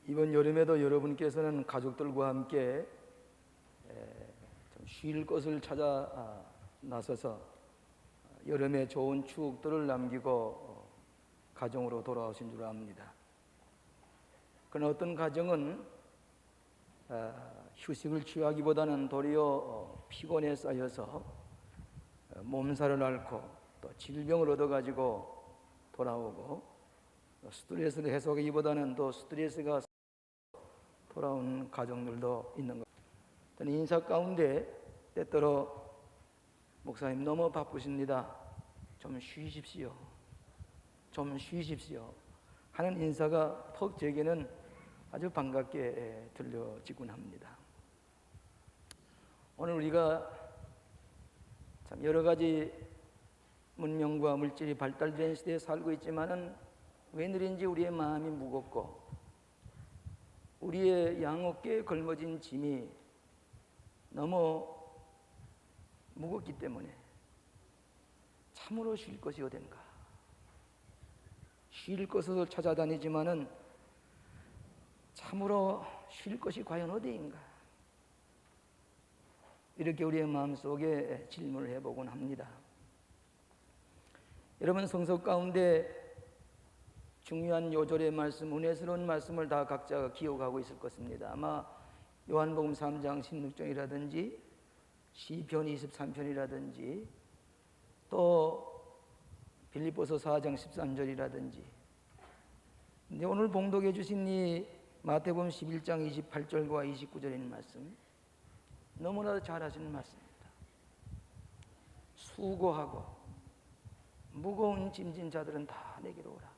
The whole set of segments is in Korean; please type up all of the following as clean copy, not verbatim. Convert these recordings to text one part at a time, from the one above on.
이번 여름에도 여러분께서는 가족들과 함께 좀 쉴 곳을 찾아 나서서 여름의 좋은 추억들을 남기고 가정으로 돌아오신 줄 압니다. 그러나 어떤 가정은 휴식을 취하기보다는 도리어 피곤에 쌓여서 몸살을 앓고 또 질병을 얻어가지고 돌아오고 스트레스를 해소하기보다는 또 스트레스가 돌아온 가정들도 있는 것. 저는 인사 가운데 때때로 목사님 너무 바쁘십니다. 좀 쉬십시오. 좀 쉬십시오. 하는 인사가 퍽 제게는 아주 반갑게 들려지곤 합니다. 오늘 우리가 참 여러 가지 문명과 물질이 발달된 시대에 살고 있지만은 웬일인지 우리의 마음이 무겁고 우리의 양어깨에 걸머진 짐이 너무 무겁기 때문에 참으로 쉴 것이 어딘가, 쉴 것을 찾아다니지만은 참으로 쉴 것이 과연 어디인가, 이렇게 우리의 마음속에 질문을 해보곤 합니다. 여러분, 성서 가운데 중요한 요절의 말씀, 은혜스러운 말씀을 다 각자가 기억하고 있을 것입니다. 아마 요한복음 3장 16절이라든지 시편 23편이라든지 또 빌립보서 4장 13절이라든지, 근데 오늘 봉독해 주신 이 마태복음 11장 28절과 29절인 말씀 너무나도 잘 하시는 말씀입니다. 수고하고 무거운 짐진 자들은 다 내게로 오라.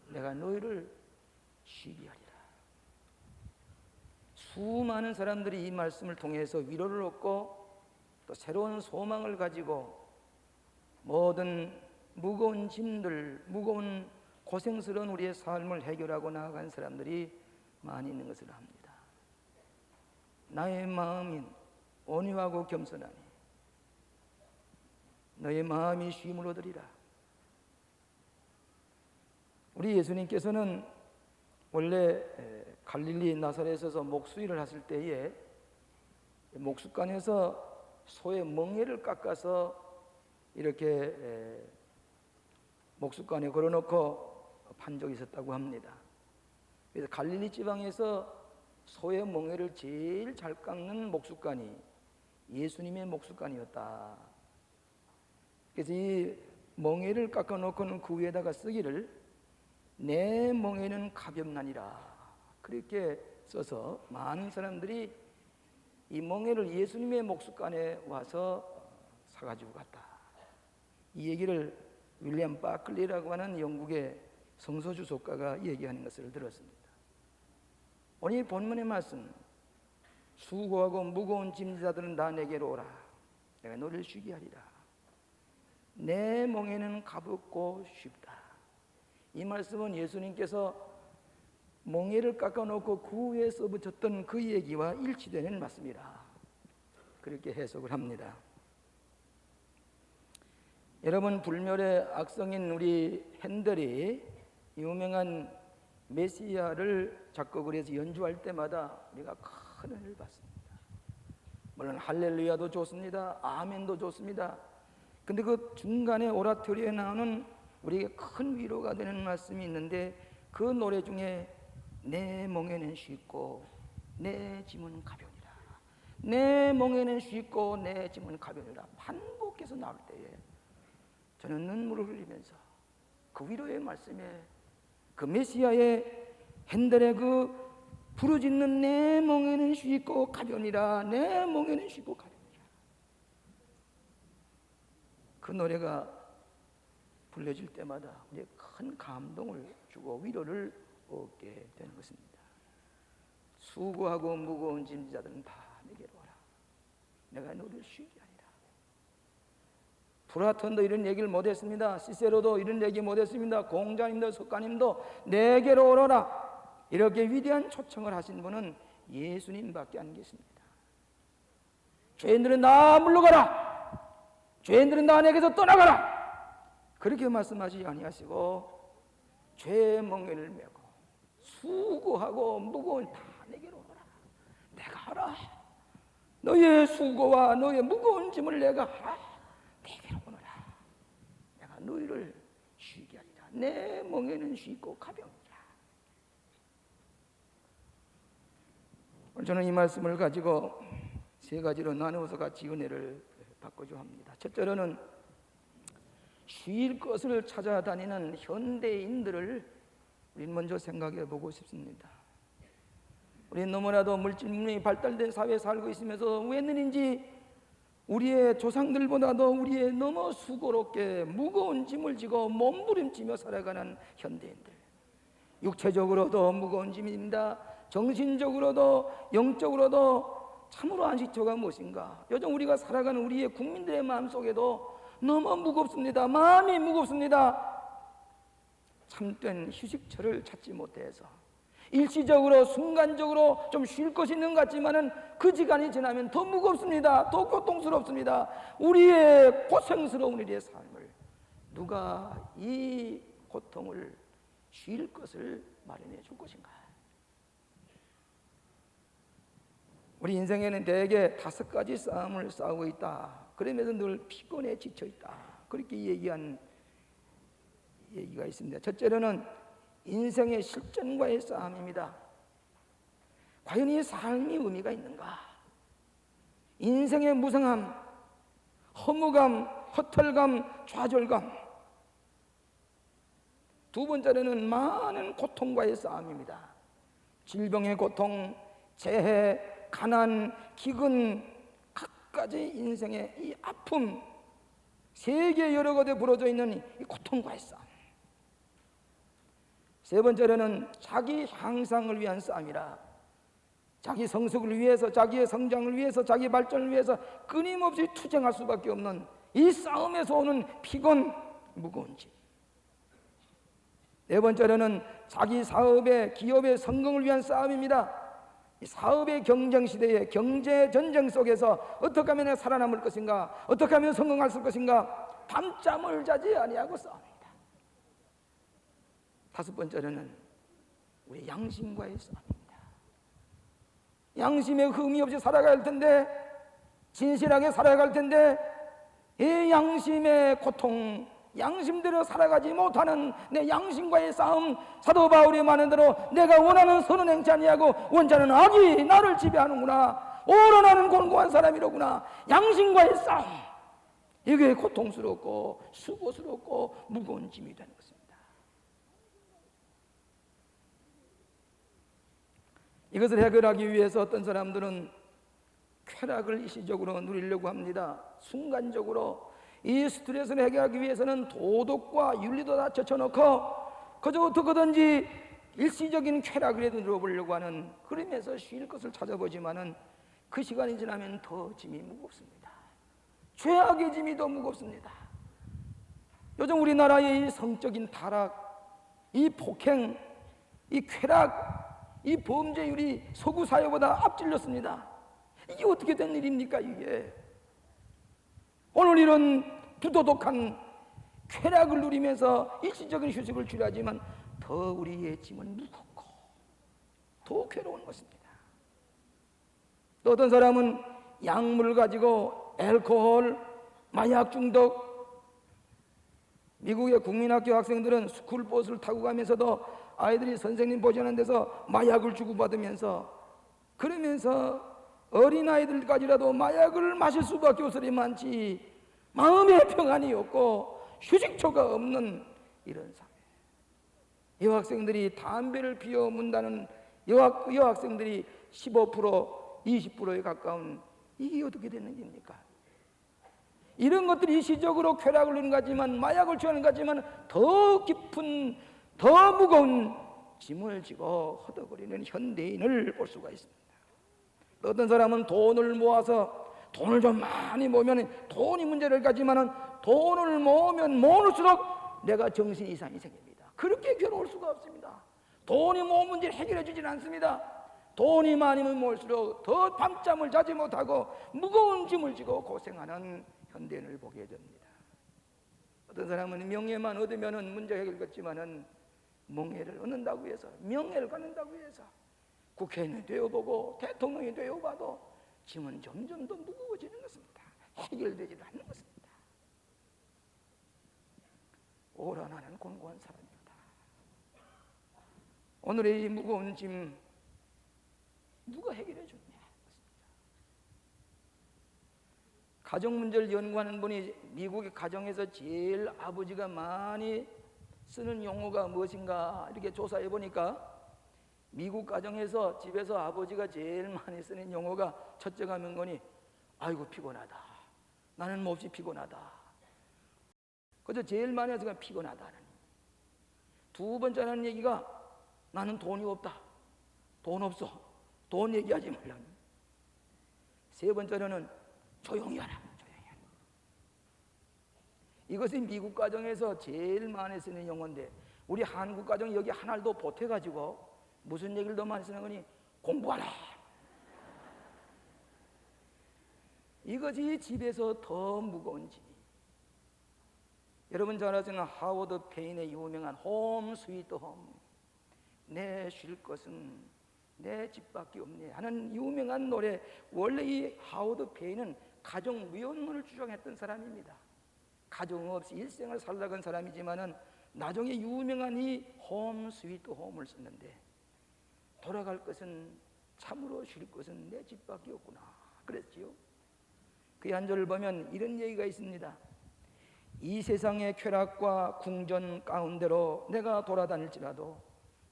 내가 너희를 쉬게 하리라. 수많은 사람들이 이 말씀을 통해서 위로를 얻고 또 새로운 소망을 가지고 모든 무거운 짐들, 무거운 고생스러운 우리의 삶을 해결하고 나아간 사람들이 많이 있는 것을 압니다. 나의 마음이 온유하고 겸손하니 너의 마음이 쉼을 얻으리라. 우리 예수님께서는 원래 갈릴리 나사렛에서 목수일을 하실 때에 목숫간에서 소의 멍에를 깎아서 이렇게 목숫간에 걸어놓고 판 적이 있었다고 합니다. 그래서 갈릴리 지방에서 소의 멍에를 제일 잘 깎는 목숫간이 예수님의 목숫간이었다. 그래서 이 멍에를 깎아놓고는 그 위에다가 쓰기를 내 멍에는 가볍나니라, 그렇게 써서 많은 사람들이 이 멍에를 예수님의 목숫간에 와서 사가지고 갔다. 이 얘기를 윌리엄 바클리라고 하는 영국의 성서주석가가 얘기하는 것을 들었습니다. 오늘 본문의 말씀, 수고하고 무거운 짐자들은 다 내게로 오라. 내가 너를 쉬게 하리라. 내 멍에는 가볍고 쉽다. 이 말씀은 예수님께서 멍에를 깎아놓고 그 위에 써붙였던 그 얘기와 일치되는 말씀이라, 그렇게 해석을 합니다. 여러분, 불멸의 악성인 우리 핸델이 유명한 메시아를 작곡을 해서 연주할 때마다 우리가 큰 은혜를 받습니다. 물론 할렐루야도 좋습니다. 아멘도 좋습니다. 근데 그 중간에 오라토리에 나오는 우리에게 큰 위로가 되는 말씀이 있는데, 그 노래 중에 내 멍에는 쉽고 내 짐은 가벼우니라, 내 멍에는 쉽고 내 짐은 가벼우니라 반복해서 나올 때에 저는 눈물을 흘리면서 그 위로의 말씀에 그 메시아의 핸델의 그 부르짖는 내 멍에는 쉽고 가벼우니라, 내 멍에는 쉽고 가벼우니라, 그 노래가 불려질 때마다 우리의 큰 감동을 주고 위로를 얻게 되는 것입니다. 수고하고 무거운 짐자들은 다 내게로 오라. 내가 너를 쉬게 하리라. 플라톤도 이런 얘기를 못했습니다. 시세로도 이런 얘기 못했습니다. 공자님도 석가님도 내게로 오너라, 이렇게 위대한 초청을 하신 분은 예수님밖에 안 계십니다. 죄인들은 나 물러가라, 죄인들은 나 내게서 떠나가라, 그렇게 말씀하시지 아니하시고 죄의 멍에를 메고 수고하고 무거운 다 내게로 오너라. 내가 알아. 너의 수고와 너의 무거운 짐을 내가 알아. 내게로 오너라. 내가 너희를 쉬게 하리라. 내 멍에는 쉽고 가벼우니라. 오늘 저는 이 말씀을 가지고 세 가지로 나누어서 같이 은혜를 받고자 합니다. 첫째로는 쉴 것을 찾아다니는 현대인들을 우리는 먼저 생각해 보고 싶습니다. 우리는 너무나도 물질문명이 발달된 사회에 살고 있으면서 웬일인지 우리의 조상들보다도 우리의 너무 수고롭게 무거운 짐을 지고 몸부림치며 살아가는 현대인들, 육체적으로도 무거운 짐입니다. 정신적으로도 영적으로도 참으로 안식처가 무엇인가? 요즘 우리가 살아가는 우리의 국민들의 마음속에도 너무 무겁습니다. 마음이 무겁습니다. 참된 휴식처를 찾지 못해서 일시적으로 순간적으로 좀 쉴 것이 있는 것 같지만은 그 시간이 지나면 더 무겁습니다. 더 고통스럽습니다. 우리의 고생스러운 우리의 삶을 누가 이 고통을 쉴 것을 마련해 줄 것인가? 우리 인생에는 대개 5가지 싸움을 싸우고 있다. 그러면서 늘 피곤해 지쳐 있다. 그렇게 얘기한 얘기가 있습니다. 첫째로는 인생의 실전과의 싸움입니다. 과연 이 삶이 의미가 있는가? 인생의 무성함, 허무감, 허탈감, 좌절감. 두 번째로는 많은 고통과의 싸움입니다. 질병의 고통, 재해, 가난, 기근, 각가지 인생의 이 아픔, 세계 여러 곳에 부러져 있는 이 고통과의 싸움. 세 번째로는 자기 향상을 위한 싸움이라, 자기 성숙을 위해서, 자기의 성장을 위해서, 자기 발전을 위해서 끊임없이 투쟁할 수밖에 없는 이 싸움에서 오는 피곤, 무거운 짐. 네 번째로는 자기 사업의, 기업의 성공을 위한 싸움입니다. 이 사업의 경쟁 시대에 경제 전쟁 속에서 어떻게 하면 살아남을 것인가, 어떻게 하면 성공할 것인가, 밤잠을 자지 아니하고 싸웁니다. 다섯 번째로는 우리 양심과의 싸움입니다. 양심에 흠이 없이 살아가야 할 텐데, 진실하게 살아가야 할 텐데, 이 양심의 고통, 양심대로 살아가지 못하는 내 양심과의 싸움. 사도 바울이 말한 대로 내가 원하는 선은 행치 아니하고 원자는 악이 나를 지배하는구나. 오로 나는 곤고한 사람이로구나. 양심과의 싸움, 이게 고통스럽고 수고스럽고 무거운 짐이 되는 것입니다. 이것을 해결하기 위해서 어떤 사람들은 쾌락을 일시적으로 누리려고 합니다. 순간적으로 이 스트레스를 해결하기 위해서는 도덕과 윤리도 다 젖혀놓고 그저 어떻게든지 일시적인 쾌락이라도 누려보려고 하는, 그러면서 쉴 것을 찾아보지만은 그 시간이 지나면 더 짐이 무겁습니다. 죄악의 짐이 더 무겁습니다. 요즘 우리나라의 이 성적인 타락, 이 폭행, 이 쾌락, 이 범죄율이 서구 사회보다 앞질렀습니다. 이게 어떻게 된 일입니까? 이게 오늘 이런 부도덕한 쾌락을 누리면서 일시적인 휴식을 취하지만 더 우리의 짐은 무겁고 더 괴로운 것입니다. 또 어떤 사람은 약물을 가지고 알코올, 마약 중독. 미국의 국민학교 학생들은 스쿨버스를 타고 가면서도 아이들이 선생님 보지않는 데서 마약을 주고받으면서, 그러면서 어린아이들까지라도 마약을 마실 수밖에 없으리 많지 마음의 평안이 없고 휴식처가 없는 이런 사회. 여학생들이 담배를 피워 문다는 여학생들이 15%, 20%에 가까운, 이게 어떻게 되는 일입니까? 이런 것들이 일시적으로 쾌락을 누리는 거지만, 마약을 취하는 거지만 더 깊은, 더 무거운 짐을 지고 허덕거리는 현대인을 볼 수가 있습니다. 어떤 사람은 돈을 모아서, 돈을 좀 많이 모으면 돈이 문제를 가지만은 돈을 모으면 모을수록 내가 정신 이상이 생깁니다. 그렇게 괴로울 수가 없습니다. 돈이 모은 문제를 해결해 주진 않습니다. 돈이 많으면 모을수록 더 밤잠을 자지 못하고 무거운 짐을 지고 고생하는 현대인을 보게 됩니다. 어떤 사람은 명예만 얻으면 문제 해결겠지만은 멍해를 얻는다고 해서, 명예를 갖는다고 해서 국회의원이 되어보고 대통령이 되어봐도 짐은 점점 더 무거워지는 것입니다. 해결되지도 않는 것입니다. 오라 나는 곤고한 사람이다. 오늘의 이 무거운 짐 누가 해결해 주느냐. 가정 문제를 연구하는 분이 미국의 가정에서 제일 아버지가 많이 쓰는 용어가 무엇인가 이렇게 조사해 보니까 미국 가정에서 집에서 아버지가 제일 많이 쓰는 용어가 첫째가 명건이 아이고 피곤하다. 나는 몹시 피곤하다. 그래서 제일 많이 해서 피곤하다는. 두 번째 하는 얘기가 나는 돈이 없다. 돈 없어. 돈 얘기하지 말라는. 세 번째로는 조용히 하라. 조용히 하라. 이것이 미국 가정에서 제일 많이 쓰는 용어인데 우리 한국 가정 여기 하나도 보태가지고 무슨 얘기를 더 많이 쓰는 거니? 공부하라. 이것이 집에서 더 무거운 짐이. 여러분 잘 아시는 하워드 페인의 유명한 홈 스위트 홈, 내 쉴 것은 내 집밖에 없네 하는 유명한 노래. 원래 이 하워드 페인은 가정 무용론을 주장했던 사람입니다. 가정 없이 일생을 살아간 사람이지만은 나중에 유명한 이 홈 스위트 홈을 썼는데 돌아갈 것은 참으로 쉴 것은 내 집밖에 없구나 그랬지요. 그 한 절을 보면 이런 얘기가 있습니다. 이 세상의 쾌락과 궁전 가운데로 내가 돌아다닐지라도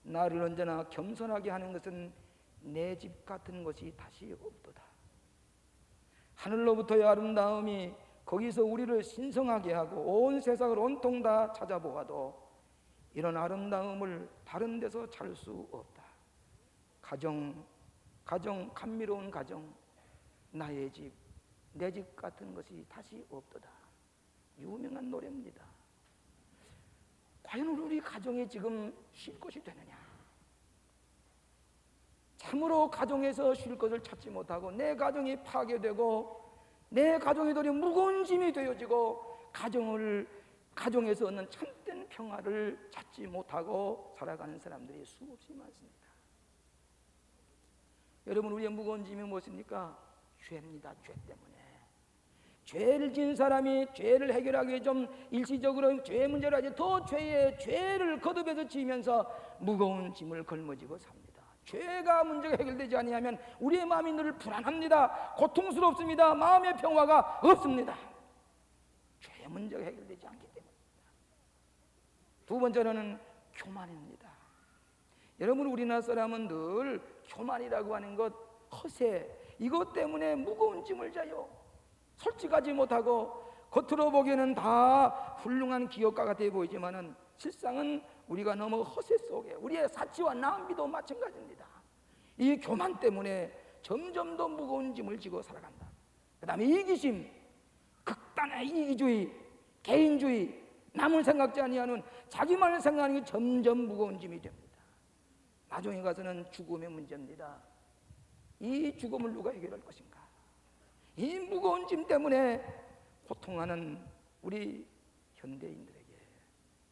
나를 언제나 겸손하게 하는 것은 내 집 같은 것이 다시 없도다. 하늘로부터의 아름다움이 거기서 우리를 신성하게 하고 온 세상을 온통 다 찾아보아도 이런 아름다움을 다른 데서 찾을 수 없다. 가정, 감미로운 가정, 나의 집, 내 집 같은 것이 다시 없도다. 유명한 노래입니다. 과연 우리 가정에 지금 쉴 것이 되느냐? 참으로 가정에서 쉴 것을 찾지 못하고 내 가정이 파괴되고 내 가정이 도리어 무거운 짐이 되어지고 가정에서 얻는 참된 평화를 찾지 못하고 살아가는 사람들이 수없이 많습니다. 여러분 우리의 무거운 짐이 무엇입니까? 죄입니다. 죄 때문에. 죄를 지은 사람이 죄를 해결하기 위해 좀 일시적으로 죄 문제를 하지 더 죄를 거듭해서 지으면서 무거운 짐을 걸머지고 삽니다. 죄가 문제가 해결되지 아니하면 우리의 마음이 늘 불안합니다. 고통스럽습니다. 마음의 평화가 없습니다. 죄의 문제가 해결되지 않기 때문입니다. 두 번째로는 교만입니다. 여러분 우리나라 사람은 늘 교만이라고 하는 것, 허세, 이것 때문에 무거운 짐을 져요. 솔직하지 못하고 겉으로 보기에는 다 훌륭한 기업가가 되어 보이지만은 실상은 우리가 너무 허세 속에 우리의 사치와 낭비도 마찬가지입니다. 이 교만 때문에 점점 더 무거운 짐을 지고 살아간다. 그 다음에 이기심, 극단의 이기주의, 개인주의, 남을 생각지 아니하는 자기만을 생각하는 게 점점 무거운 짐이 됩니다. 나중에 가서는 죽음의 문제입니다. 이 죽음을 누가 해결할 것인가? 이 무거운 짐 때문에 고통하는 우리 현대인들에게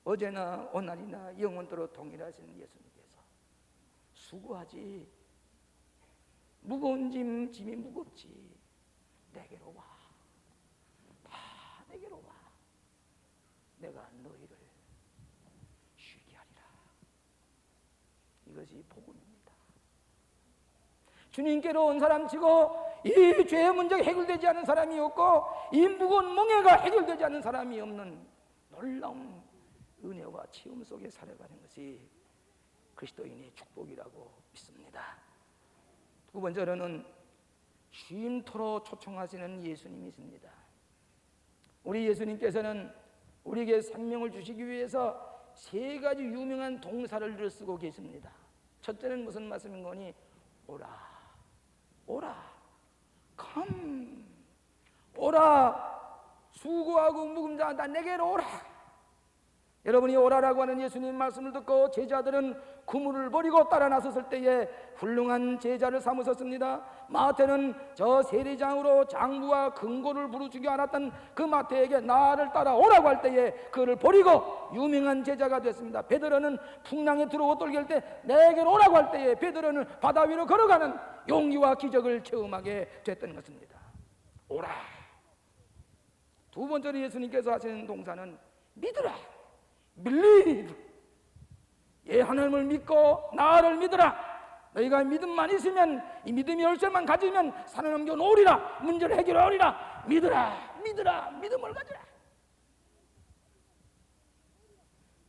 어제나 오늘이나 영원토록 동일하신 예수님께서 수고하지, 무거운 짐이 무겁지, 내게로 와, 다 내게로 와, 내가 너희를 쉬게 하리라. 이것이 복음입니다. 주님께로 온 사람 치고 이 죄의 문제가 해결되지 않은 사람이 없고 이 무거운 멍에가 해결되지 않은 사람이 없는 놀라운 은혜와 체험 속에 살아가는 것이 그리스도인의 축복이라고 믿습니다. 두 번째로는 쉼토록 초청하시는 예수님이십니다. 우리 예수님께서는 우리에게 생명을 주시기 위해서 세 가지 유명한 동사를 쓰고 계십니다. 첫째는 무슨 말씀인 거니? 오라, 오라, come, 오라, 수고하고 무거운 자 다 내게로 오라. 여러분이 오라라고 하는 예수님 말씀을 듣고 제자들은 그물을 버리고 따라 나섰을 때에 훌륭한 제자를 삼으셨습니다. 마태는 저 세리장으로 장부와 금고를 부르주기 않았던 그 마태에게 나를 따라오라고 할 때에 그를 버리고 유명한 제자가 됐습니다. 베드로는 풍랑에 들어오고 떨길 때 내게로 오라고 할 때에 베드로는 바다 위로 걸어가는 용기와 기적을 체험하게 됐던 것입니다. 오라. 두 번째로 예수님께서 하시는 동사는 믿으라. believe. 예, 하나님을 믿고 나를 믿으라. 너희가 믿음만 있으면, 이 믿음이 열쇠만 가지면 산을 넘겨 놓으리라. 문제를 해결하리라. 믿으라. 믿으라. 믿음을 가지라.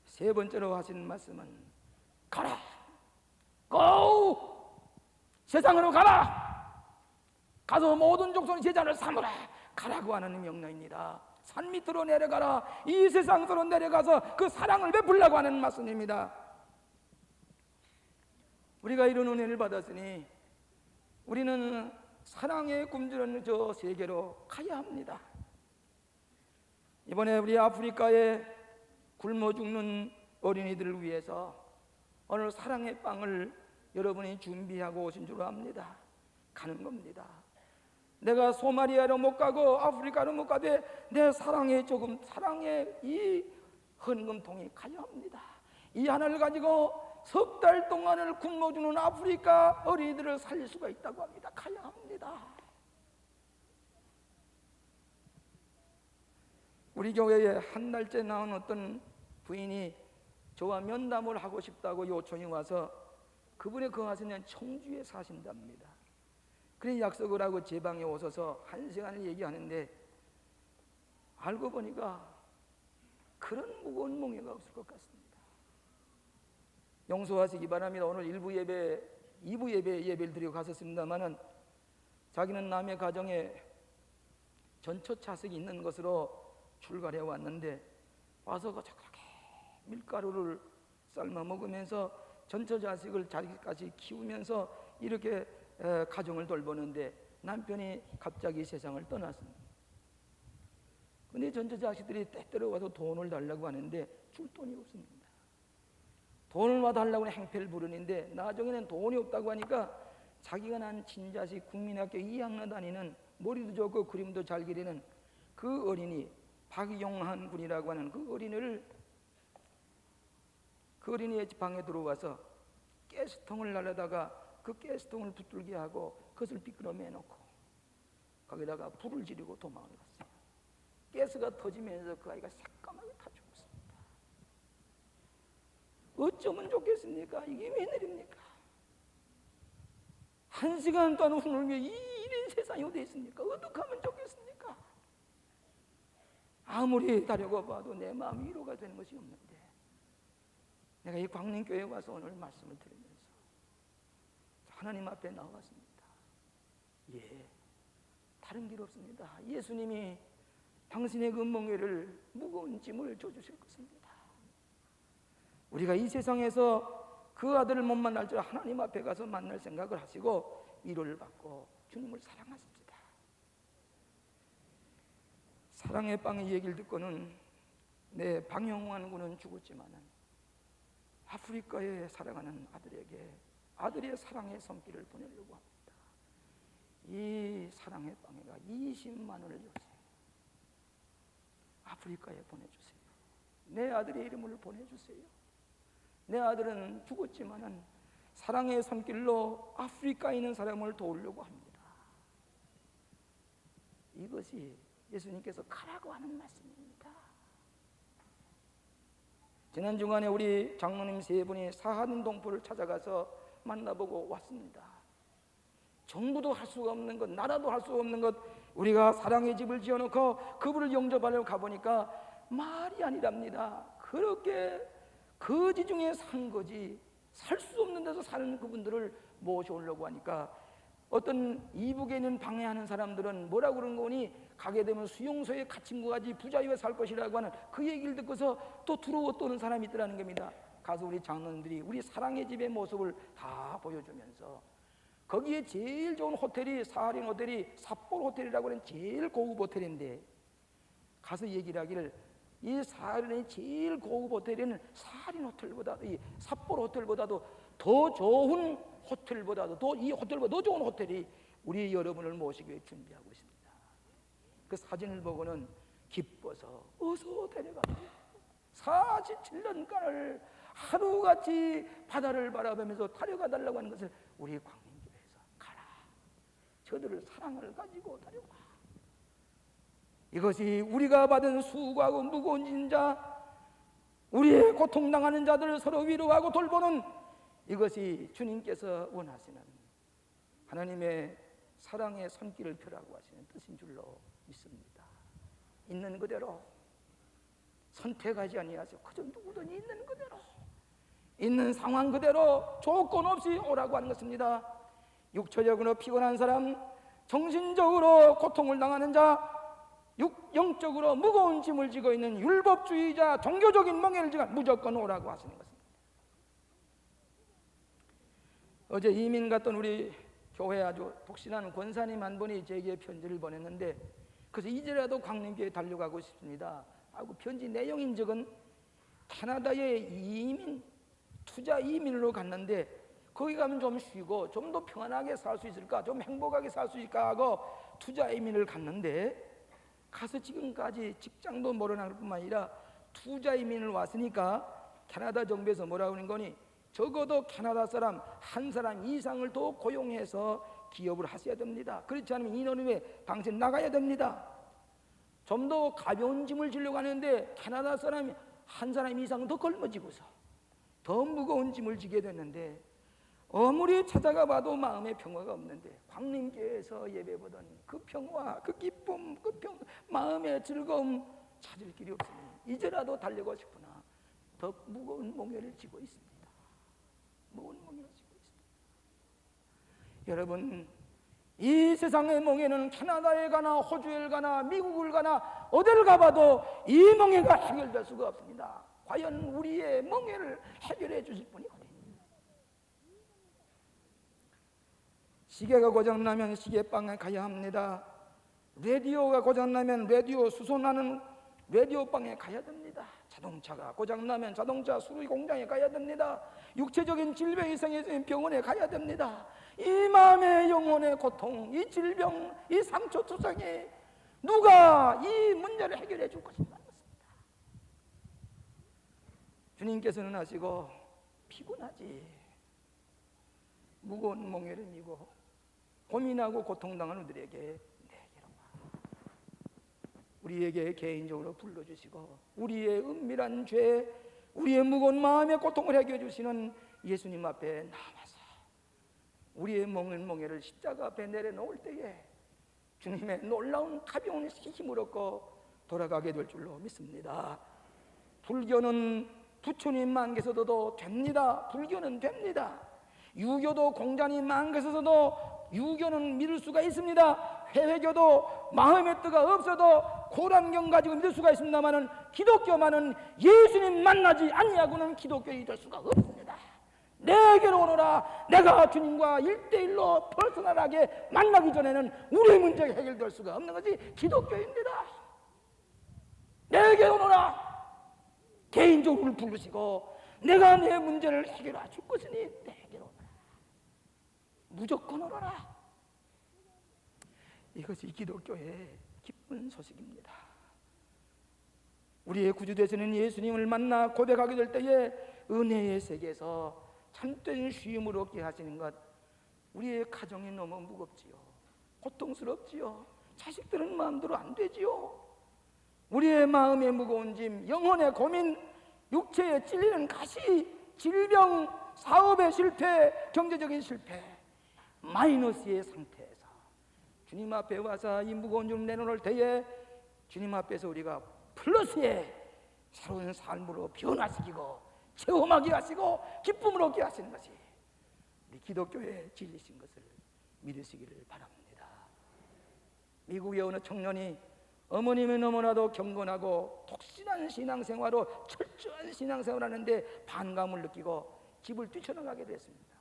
세 번째로 하시는 말씀은 가라. go. 세상으로 가라. 가서 모든 족속의 제자를 삼으라. 가라고 하는 명령입니다. 산 밑으로 내려가라. 이 세상으로 내려가서 그 사랑을 베풀라고 하는 말씀입니다. 우리가 이런 은혜를 받았으니 우리는 사랑에 굶주린 저 세계로 가야 합니다. 이번에 우리 아프리카에 굶어 죽는 어린이들을 위해서 오늘 사랑의 빵을 여러분이 준비하고 오신 줄 압니다. 가는 겁니다. 내가 소마리아로 못 가고 아프리카로 못 가되 내 사랑의 이 헌금통에 가야 합니다. 이 하나를 가지고 석 달 동안을 굶어주는 아프리카 어린이들을 살릴 수가 있다고 합니다. 가야 합니다. 우리 교회에 한 달째 나온 어떤 부인이 저와 면담을 하고 싶다고 요청이 와서 그분이 거하시는 청주에 사신답니다. 그래 약속을 하고 제 방에 오셔서 1시간을 얘기하는데 알고 보니까 그런 무거운 몽해가 없을 것 같습니다. 용서하시기 바랍니다. 오늘 1부 예배, 2부 예배를 드리고 갔었습니다마는 자기는 남의 가정에 전처차석이 있는 것으로 출가해 왔는데 와서 저렇게 밀가루를 삶아 먹으면서 전처자식을 자기까지 키우면서 이렇게 가정을 돌보는데 남편이 갑자기 세상을 떠났습니다. 근데 전처자식들이 때때로 와서 돈을 달라고 하는데 줄 돈이 없습니다. 돈을 와달라고 행패를 부르는데 나중에는 돈이 없다고 하니까 자기가 난 친자식 국민학교 2학년 다니는 머리도 좋고 그림도 잘 그리는 그 어린이 박용한 군이라고 하는 그 어린이의 방에 들어와서 가스통을 날려다가 그 가스통을 붙들게 하고 그것을 삐끄러매 놓고 거기다가 불을 지르고 도망을 갔어요. 가스가 터지면서 그 아이가 새까맣게 타 죽었습니다. 어쩌면 좋겠습니까? 이게 웬일입니까? 1시간 동안 울며 이런 세상이 어디 있습니까? 어떻게 하면 좋겠습니까? 아무리 다려고 봐도 내 마음이 위로가 되는 것이 없는데 내가 이 광림교회에 와서 오늘 말씀을 들으면서 하나님 앞에 나왔습니다. 예, 다른 길 없습니다. 예수님이 당신의 그 멍에를 무거운 짐을 져주실 것입니다. 우리가 이 세상에서 그 아들을 못 만날 줄 하나님 앞에 가서 만날 생각을 하시고 위로를 받고 주님을 사랑하십시다. 사랑의 빵의 얘기를 듣고는 내 방영환 군은 죽었지만은 아프리카에 살아가는 아들에게 아들의 사랑의 손길을 보내려고 합니다. 이 사랑의 빵에가 20만 원을 주세요. 아프리카에 보내주세요. 내 아들의 이름을 보내주세요. 내 아들은 죽었지만은 사랑의 손길로 아프리카에 있는 사람을 도우려고 합니다. 이것이 예수님께서 가라고 하는 말씀입니다. 지난 주간에 우리 장로님 3분이 사하는 동포를 찾아가서 만나보고 왔습니다. 정부도 할 수가 없는 것, 나라도 할 수가 없는 것, 우리가 사랑의 집을 지어놓고 그분을 영접하려고 가보니까 말이 아니랍니다. 그렇게 거지 중에 산 거지 살 수 없는 데서 사는 그분들을 모셔오려고 하니까 어떤 이북에 있는 방해하는 사람들은 뭐라고 그런 거니 가게 되면 수용소에 갇힌 것 같이 부자유에 살 것이라고 하는 그 얘기를 듣고서 또 들어오고 또는 사람이 있더라는 겁니다. 가서 우리 장로님들이 우리 사랑의 집의 모습을 다 보여주면서 거기에 제일 좋은 호텔이 사하린 호텔이 삿포로 호텔이라고 하는 제일 고급 호텔인데 가서 얘기를 하기를 이 사할인의 제일 고급 호텔에는 사할인 호텔보다, 이 삿포로 호텔보다도 더 좋은 호텔보다도 이 호텔보다 더 좋은 호텔이 우리 여러분을 모시기 위해 준비하고 있습니다. 그 사진을 보고는 기뻐서 어서 데려가세요. 47년간을 하루같이 바다를 바라보면서 타려가 달라고 하는 것을 우리 광림교회에서 가라. 저들을 사랑을 가지고 다려와. 이것이 우리가 받은 수고하고 무거운 진자, 우리의 고통당하는 자들을 서로 위로하고 돌보는 이것이 주님께서 원하시는 하나님의 사랑의 손길을 펴라고 하시는 뜻인 줄로 믿습니다. 있는 그대로 선택하지 아니하시고 그저 누구든지 있는 그대로, 있는 상황 그대로 조건 없이 오라고 하는 것입니다. 육체적으로 피곤한 사람, 정신적으로 고통을 당하는 자, 영적으로 무거운 짐을 지고 있는 율법주의자, 종교적인 멍에를 지고 무조건 오라고 하시는 것입니다. 어제 이민 갔던 우리 교회 아주 독신한 권사님 한 분이 제게 편지를 보냈는데, 그래서 이제라도 광림교회에 달려가고 싶습니다 하고 편지 내용인즉은 캐나다에 이민, 투자 이민으로 갔는데 거기 가면 좀 쉬고 좀 더 평안하게 살 수 있을까, 좀 행복하게 살 수 있을까 하고 투자 이민을 갔는데, 가서 지금까지 직장도 몰아날 뿐만 아니라 투자 이민을 왔으니까 캐나다 정부에서 뭐라고 하는 거니, 적어도 캐나다 사람 한 사람 이상을 더 고용해서 기업을 하셔야 됩니다. 그렇지 않으면 인원위에 당신 나가야 됩니다. 좀 더 가벼운 짐을 지려고 하는데 캐나다 사람이 한 사람 이상은 더 걸머지고서 더 무거운 짐을 지게 됐는데, 아무리 찾아가 봐도 마음의 평화가 없는데 광림교회에서 예배보던 그 평화, 그 기쁨, 마음의 즐거움 찾을 길이 없으니 이제라도 달려가고 싶으나 더 무거운 몽해를 지고 있습니다. 무거운 몽해를 지고 있습니다. 여러분, 이 세상의 몽해는 캐나다에 가나 호주에 가나 미국을 가나 어딜 가봐도 이 몽해가 해결될 수가 없습니다. 과연 우리의 몽해를 해결해 주실 분이 어디 있습니까? 시계가 고장나면 시계방에 가야 합니다. 라디오가 고장나면 라디오 수선하는 라디오방에 가야 됩니다. 자동차가 고장나면 자동차 수리 공장에 가야 됩니다. 육체적인 질병이 생기면 병원에 가야 됩니다. 이 마음의 영혼의 고통, 이 질병, 이 상처 투성이 누가 이 문제를 해결해 줄 것인가 했습니다. 주님께서는 하시고 피곤하지, 무거운 몽해를 미고 고민하고 고통당하는 우리에게 내게로 와. 우리에게 개인적으로 불러주시고 우리의 은밀한 죄, 우리의 무거운 마음의 고통을 해결해 주시는 예수님 앞에 나와서 우리의 몽해를 십자가 앞에 내려놓을 때에 주님의 놀라운 가벼운 힘을 얻고 돌아가게 될 줄로 믿습니다. 불교는 부처님만 계셔도 됩니다. 불교는 됩니다. 유교도 공자님만 계셔도 유교는 믿을 수가 있습니다. 회회교도 마음의 뜨가 없어도 고란경 가지고 믿을 수가 있습니다만은 기독교만은 예수님 만나지 아니하고는 기독교인이 될 수가 없습니다. 내게로 오너라. 내가 주님과 1대1로 퍼스널하게 만나기 전에는 우리의 문제가 해결될 수가 없는 것이 기독교입니다. 내게로 오너라. 개인적으로 부르시고 내가 내 문제를 해결해 줄 것이니 내게로 오너라. 무조건 오너라. 이것이 기독교의 기쁜 소식입니다. 우리의 구주 되시는 예수님을 만나 고백하게 될 때에 은혜의 세계에서 참된 쉼을 얻게 하시는 것, 우리의 가정이 너무 무겁지요. 고통스럽지요. 자식들은 마음대로 안 되지요. 우리의 마음의 무거운 짐, 영혼의 고민, 육체에 찔리는 가시, 질병, 사업의 실패, 경제적인 실패, 마이너스의 상태에서 주님 앞에 와서 이 무거운 짐을 내놓을 때에 주님 앞에서 우리가 플러스의 새로운 삶으로 변화시키고 체험하게 하시고 기쁨을 얻게 하시는 것이 우리 기독교의 진리신 것을 믿으시기를 바랍니다. 미국의 어느 청년이 어머님이 너무나도 경건하고 독신한 신앙생활로 철저한 신앙생활을 하는데 반감을 느끼고 집을 뛰쳐나가게 됐습니다.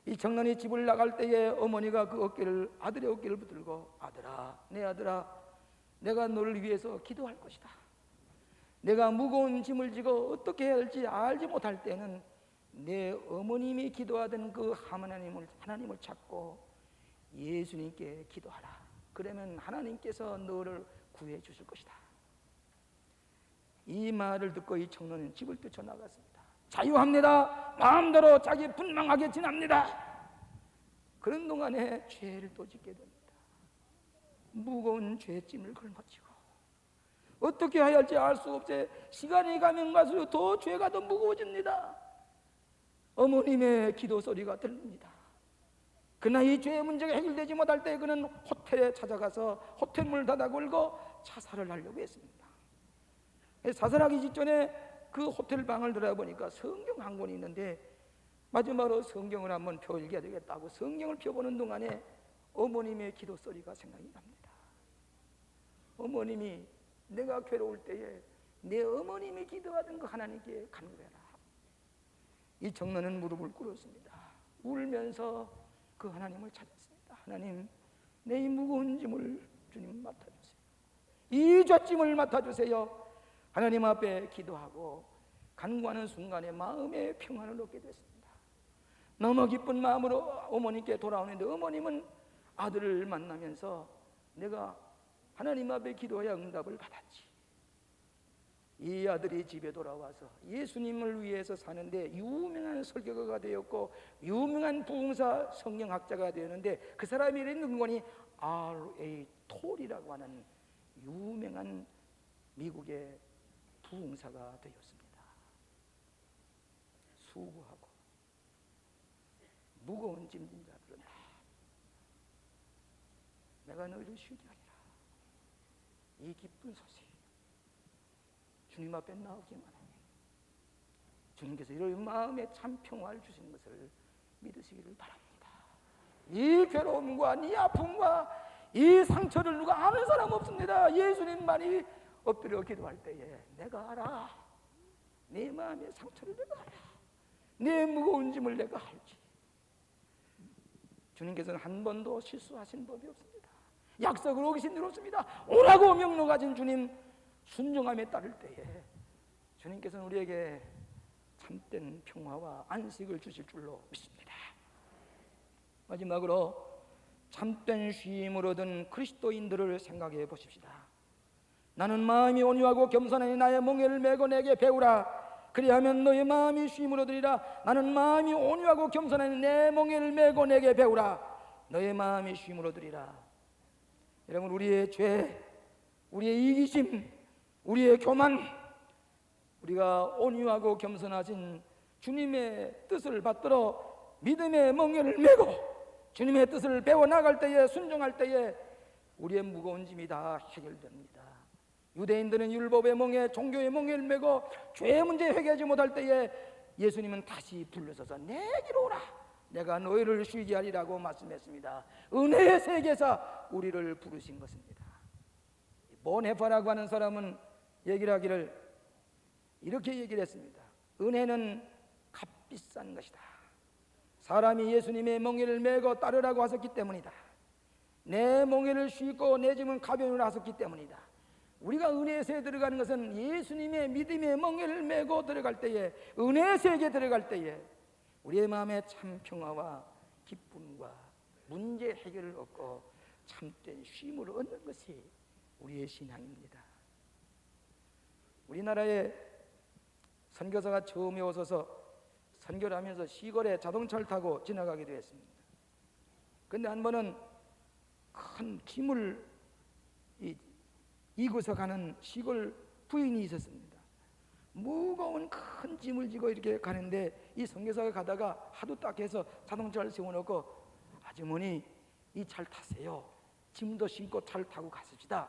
이 청년이 집을 나갈 때에 어머니가 그 어깨를, 아들의 어깨를 붙들고 아들아, 내 아들아, 내가 너를 위해서 기도할 것이다. 내가 무거운 짐을 지고 어떻게 해야 할지 알지 못할 때는 내 어머님이 기도하던 그 하나님을 찾고 예수님께 기도하라. 그러면 하나님께서 너를 구해 주실 것이다. 이 말을 듣고 이 청년은 집을 뛰쳐나갔습니다. 자유합니다. 마음대로 자기 분명하게 지납니다. 그런 동안에 죄를 또 짓게 됩니다. 무거운 죄짐을 걸머쥐고 어떻게 해야 할지 알 수 없이 시간이 가면 갈수록 더 죄가 더 무거워집니다. 어머님의 기도 소리가 들립니다. 그러나 이 죄의 문제가 해결되지 못할 때 그는 호텔에 찾아가서 호텔 문을 닫아 걸고 자살을 하려고 했습니다. 자살하기 직전에 그 호텔 방을 들어보니까 성경 한 권이 있는데 마지막으로 성경을 한번 펴 읽어야 되겠다고 성경을 펴보는 동안에 어머님의 기도 소리가 생각이 납니다. 어머님이 내가 괴로울 때에 내 어머님이 기도하던 그 하나님께 간구해라. 이 청년은 무릎을 꿇었습니다. 울면서 그 하나님을 찾았습니다. 하나님, 내 이 무거운 짐을 주님 맡아주세요. 이 죗짐을 맡아주세요. 하나님 앞에 기도하고 간구하는 순간에 마음의 평안을 얻게 됐습니다. 너무 기쁜 마음으로 어머님께 돌아오는데 어머님은 아들을 만나면서 내가 하나님 앞에 기도해야 응답을 받았지. 이 아들이 집에 돌아와서 예수님을 위해서 사는데 유명한 설교가가 되었고 유명한 부흥사 성경학자가 되었는데 그 사람이 이런 권이 R.A. 톨이라고 하는 유명한 미국의 부흥사가 되었습니다. 수고하고 무거운 짐진 자들은 내가 너희를 쉬게 하리라. 이 기쁜 소식 주님 앞에 나오기만 하니 주님께서 이런 마음에 참 평화를 주시는 것을 믿으시기를 바랍니다. 이 괴로움과 이 아픔과 이 상처를 누가 아는 사람 없습니다. 예수님만이 엎드려 기도할 때에 내가 알아. 내 마음의 상처를 내가 알아. 내 무거운 짐을 내가 알지. 주님께서는 한 번도 실수하신 법이 없습니다. 약속을 어기신 일 없습니다. 오라고 명령하신 주님 순종함에 따를 때에 주님께서는 우리에게 참된 평화와 안식을 주실 줄로 믿습니다. 마지막으로 참된 쉼을 얻은 그리스도인들을 생각해 보십시다. 나는 마음이 온유하고 겸손하니 나의 멍에를 메고 내게 배우라. 그리하면 너의 마음이 쉼을 얻으리라. 나는 마음이 온유하고 겸손하니 내 멍에를 메고 내게 배우라. 너의 마음이 쉼을 얻으리라. 여러분, 우리의 죄, 우리의 이기심, 우리의 교만, 우리가 온유하고 겸손하신 주님의 뜻을 받들어 믿음의 멍에를 메고 주님의 뜻을 배워나갈 때에, 순종할 때에 우리의 무거운 짐이 다 해결됩니다. 유대인들은 율법의 멍에, 종교의 멍에를 메고 죄의 문제 해결하지 못할 때에 예수님은 다시 불러서서 내게로 오라. 내가 너희를 쉬게 하리라고 말씀했습니다. 은혜의 세계에서 우리를 부르신 것입니다. 보네파라고 하는 사람은 얘기를 하기를 이렇게 얘기를 했습니다. 은혜는 값비싼 것이다. 사람이 예수님의 멍에를 메고 따르라고 하셨기 때문이다. 내 멍에를 쉬고 내 짐은 가벼움을 하셨기 때문이다. 우리가 은혜의 세계에 들어가는 것은 예수님의 믿음의 멍에를 메고 들어갈 때에, 은혜의 세계에 들어갈 때에 우리의 마음에 참 평화와 기쁨과 문제 해결을 얻고 참된 쉼을 얻는 것이 우리의 신앙입니다. 우리나라에 선교사가 처음에 오셔서 선교를 하면서 시골에 자동차를 타고 지나가기도 했습니다. 그런데 한 번은 큰 짐을 이고서 가는 시골 부인이 있었습니다. 무거운 큰 짐을 지고 이렇게 가는데 이 선교사가 가다가 하도 딱해서 자동차를 세워놓고 아주머니 이 차를 타세요. 짐도 싣고 차를 타고 갔습니다.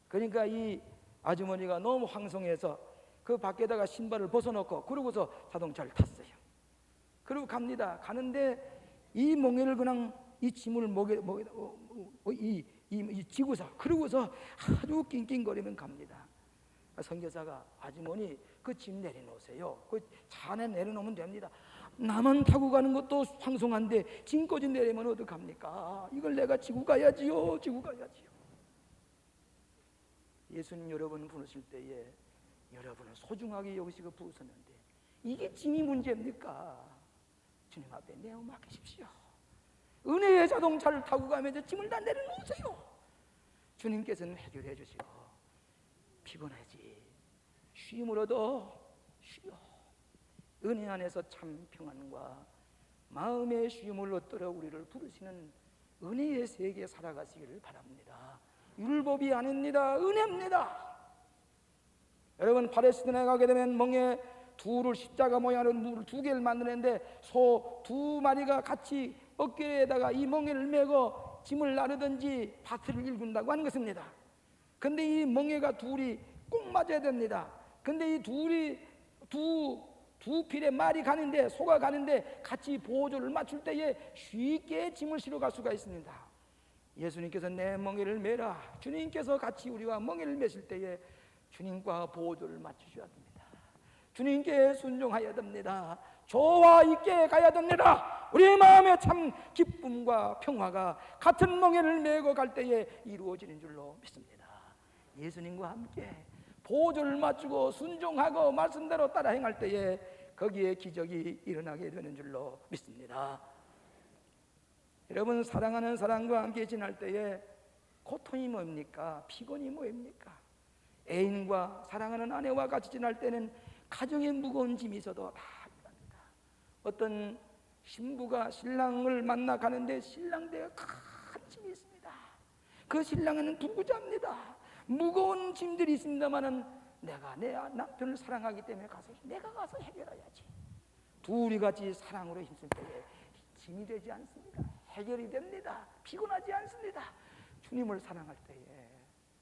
그러니까 이 아주머니가 너무 황송해서 그 밖에다가 신발을 벗어놓고 그러고서 자동차를 탔어요. 그리고 갑니다. 가는데 이 멍에를 그냥 이 짐을 지고서 그러고서 아주 낑낑거리면 갑니다. 선교사가 아주머니 그 짐 내려놓으세요. 그 차 안에 내려놓으면 됩니다. 나만 타고 가는 것도 황송한데 짐까지 내리면 어떡합니까? 이걸 내가 지고 가야지요. 지고 가야지요. 예수님 여러분 부르실 때에 여러분은 소중하게 여기시고 부으셨는데 이게 짐이 문제입니까? 주님 앞에 내어 맡기십시오. 은혜의 자동차를 타고 가면서 짐을 다 내려놓으세요. 주님께서는 해결해 주시고, 피곤하지 쉼으로도 쉬어. 은혜 안에서 참 평안과 마음의 쉼을 얻도록 우리를 부르시는 은혜의 세계에 살아가시기를 바랍니다. 율법이 아닙니다. 은혜입니다. 여러분, 팔레스타인에 가게 되면 멍에 둘을 십자가 모양으로 물을 2개를 만드는데 소 2마리가 같이 어깨에다가 이 멍에를 메고 짐을 나르든지 밭을 일군다고 하는 것입니다. 근데 이 멍에가 둘이 꼭 맞아야 됩니다. 근데 이 둘이 두 필의 말이 가는데, 소가 가는데 같이 보조를 맞출 때에 쉽게 짐을 실어 갈 수가 있습니다. 예수님께서 내 멍에를 메라, 주님께서 같이 우리와 멍에를 메실 때에 주님과 보조를 맞추셔야 됩니다. 주님께 순종해야 됩니다. 저와 있게 가야 됩니다. 우리의 마음에 참 기쁨과 평화가 같은 멍에를 메고 갈 때에 이루어지는 줄로 믿습니다. 예수님과 함께 보조를 맞추고 순종하고 말씀대로 따라 행할 때에 거기에 기적이 일어나게 되는 줄로 믿습니다. 여러분, 사랑하는 사람과 함께 지날 때에 고통이 뭡니까? 피곤이 뭡니까? 애인과 사랑하는 아내와 같이 지날 때는 가정에 무거운 짐이 있어도 다 합니다. 어떤 신부가 신랑을 만나 가는데 신랑대에 큰 짐이 있습니다. 그 신랑에는 두고자입니다. 무거운 짐들이 있습니다만은 내가 내 남편을 사랑하기 때문에 내가 가서 해결해야지. 둘이 같이 사랑으로 힘쓸 때에 짐이 되지 않습니다. 해결이 됩니다. 피곤하지 않습니다. 주님을 사랑할 때에,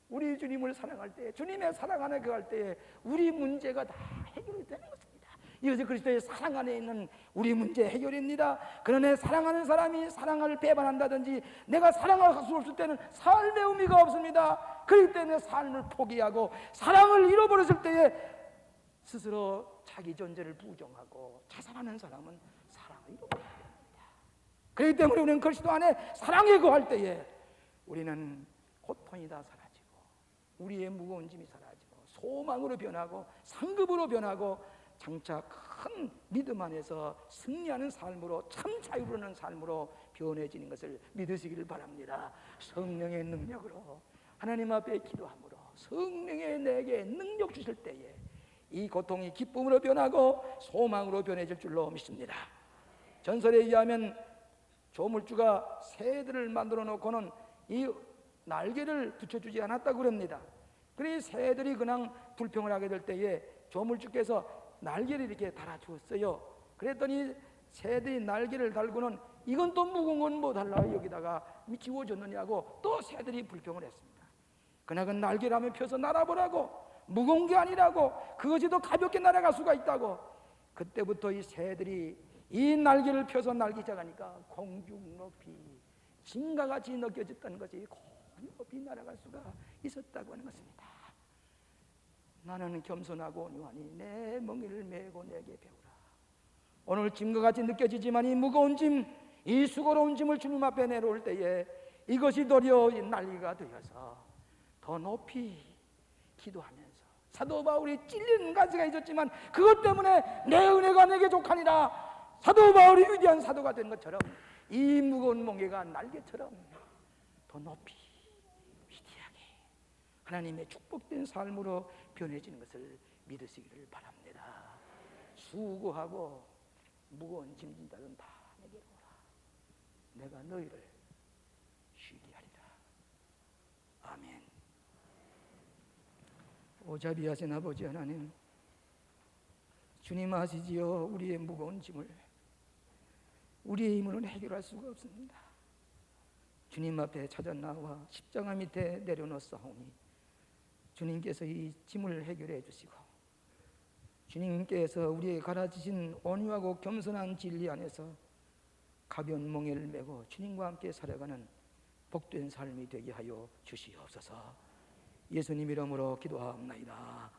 우리 주님을 사랑할 때에, 주님의 사랑 안에 거할 때에 우리 문제가 다 해결이 되는 것입니다. 이것이 그리스도의 사랑 안에 있는 우리 문제 해결입니다. 그러나 사랑하는 사람이 사랑을 배반한다든지 내가 사랑할 수 없을 때는 삶의 의미가 없습니다. 그렇기 때문에 삶을 포기하고 사랑을 잃어버렸을 때에 스스로 자기 존재를 부정하고 자살하는 사람은 사랑을 잃어버려야 됩니다. 그렇기 때문에 우리는 그리스도 안에 사랑에 거할 때에 우리는 고통이 다 사라지고 우리의 무거운 짐이 사라지고 소망으로 변하고 상급으로 변하고 장차 큰 믿음 안에서 승리하는 삶으로, 참 자유로운 삶으로 변해지는 것을 믿으시기를 바랍니다. 성령의 능력으로 하나님 앞에 기도함으로 성령의 내게 능력 주실 때에 이 고통이 기쁨으로 변하고 소망으로 변해질 줄로 믿습니다. 전설에 의하면 조물주가 새들을 만들어 놓고는 이 날개를 붙여주지 않았다고 그럽니다. 그래서 새들이 그냥 불평을 하게 될 때에 조물주께서 날개를 이렇게 달아주었어요. 그랬더니 새들이 날개를 달고는 이건 또 무거운 건 뭐 달라 여기다가 지워줬느냐고 또 새들이 불평을 했습니다. 그나그 날개라면 펴서 날아보라고, 무거운 게 아니라고, 그것이 더 가볍게 날아갈 수가 있다고. 그때부터 이 새들이 이 날개를 펴서 날기 시작하니까 공중 높이 진과 같이 느껴졌다는 것이 공중 높이 날아갈 수가 있었다고 하는 것입니다. 나는 겸손하고 온유하니 내 멍에를 메고 내게 배우라. 오늘 짐과 같이 느껴지지만 이 무거운 짐, 이 수고로운 짐을 주님 앞에 내려올 때에 이것이 도리어 날개가 되어서 더 높이 기도하면서, 사도 바울이 찔리는 가시가 있었지만 그것 때문에 내 은혜가 내게 족하니라, 사도 바울이 위대한 사도가 된 것처럼 이 무거운 멍에가 날개처럼 더 높이 위대하게 하나님의 축복된 삶으로 변해지는 것을 믿으시기를 바랍니다. 수고하고 무거운 짐진 자는 다 내게로 오라. 내가 너희를 쉬게 하리라. 아멘. 오자비하신 아버지 하나님, 주님 아시지요? 우리의 무거운 짐을 우리의 힘으로는 해결할 수가 없습니다. 주님 앞에 찾아 나와 십자가 밑에 내려놓사오니 주님께서 이 짐을 해결해 주시고, 주님께서 우리에게 가르치신 온유하고 겸손한 진리 안에서 가벼운 멍에를 메고 주님과 함께 살아가는 복된 삶이 되게 하여 주시옵소서. 예수님 이름으로 기도하옵나이다.